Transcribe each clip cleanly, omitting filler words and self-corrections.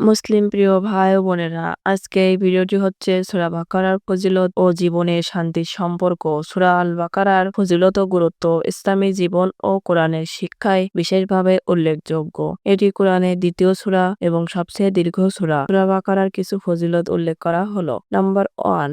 মুসলিম প্রিয় ভাই ও বোনেরা, আজকে এই ভিডিওটি হচ্ছে সূরা বাকারার ফজিলত ও জীবনে শান্তির সম্পর্ক। সূরা আল বাকারার ফজিলত ও গুরুত্ব ইসলামী জীবন ও কোরআনের শিক্ষায় বিশেষভাবে উল্লেখযোগ্য। এটি কোরআনের দ্বিতীয় সূরা এবং সবচেয়ে দীর্ঘ সূরা। সূরা বাকারার কিছু ফজিলত উল্লেখ করা হলো। নাম্বার 1,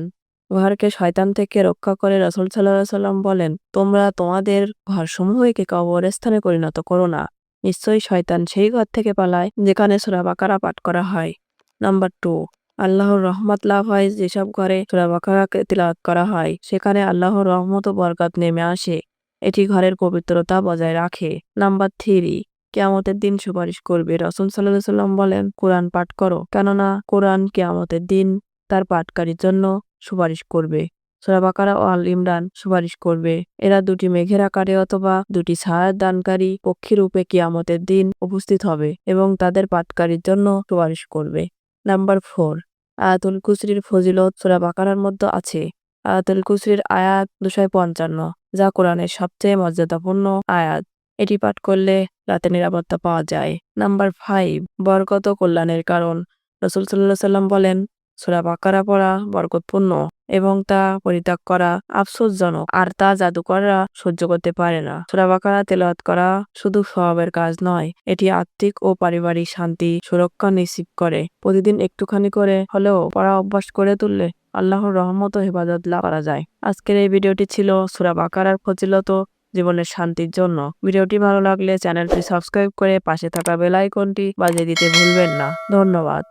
ঘরকে শয়তান থেকে রক্ষা করে। রাসূল সাল্লাল্লাহু আলাইহি ওয়াসাল্লাম বলেন, তোমরা তোমাদের ঘরসমূহকে কবরস্থানে পরিণত করো না। নিশ্চয়ই শয়তান সেই ঘর থেকে পালায় যেখানে সূরা বাকারা পাঠ করা হয়। নাম্বার 2, আল্লাহর রহমত লাভ হয়। যেসব ঘরে সূরা বাকারাকে তিলাওয়াত করা হয় সেখানে আল্লাহর রহমত ও বরকত নেমে আসে। এটি ঘরের পবিত্রতা বজায় রাখে। নাম্বার 3, কিয়ামতের দিন সুপারিশ করবে। রাসূল সাল্লাল্লাহু আলাইহি ওয়াসাল্লাম বলেন, কোরআন পাঠ করো, কেননা কোরআন কিয়ামতের দিন তার পাঠকারীর জন্য সুপারিশ করবে। সূরা বাকারা ও আল ইমরান সুপারিশ করবে। এরা দুটি মেঘের আকারে অথবা দুটি ছায়ার দানকারী পক্ষী রূপে কিয়ামতের দিন উপস্থিত হবে এবং তাদের পাঠকারীর জন্য সুপারিশ করবে। নাম্বার 4, আয়াতুল কুরসির ফজিলত সূরা বাকারার মধ্যে আছে। আয়াতুল কুরসির আয়াত 255, যা কোরআনের সবচেয়ে মর্যাদাপূর্ণ আয়াত। এটি পাঠ করলে রাতে নিরাপত্তা পাওয়া যায়। নাম্বার 5, বরকত ও কল্যাণের কারণ। রাসূল সাল্লাল্লাহু আলাইহি ওয়াসাল্লাম বলেন, সূরা বাকারা পড়া বরকতপূর্ণ এবং তা পরিত্যাগ করা আফসোসজনক, আর তা জাদুকররা সহ্য করতে পারে না। সূরা বাকারা তেলাওয়াত করা শুধু স্বভাবের কাজ নয়, এটি আত্মিক ও পারিবারিক শান্তি সুরক্ষা নিশ্চিত করে। প্রতিদিন একটুখানি করে হলেও পড়া অভ্যাস করে তুললে আল্লাহর রহমত ও হেফাজত লাভ করা যায়। আজকের এই ভিডিওটি ছিল সূরা বাকারার ফজিলত ও জীবনের শান্তির জন্য। ভিডিওটি ভালো লাগলে চ্যানেলটি সাবস্ক্রাইব করে পাশে থাকা বেল আইকনটি বাজিয়ে দিতে ভুলবেন না। ধন্যবাদ।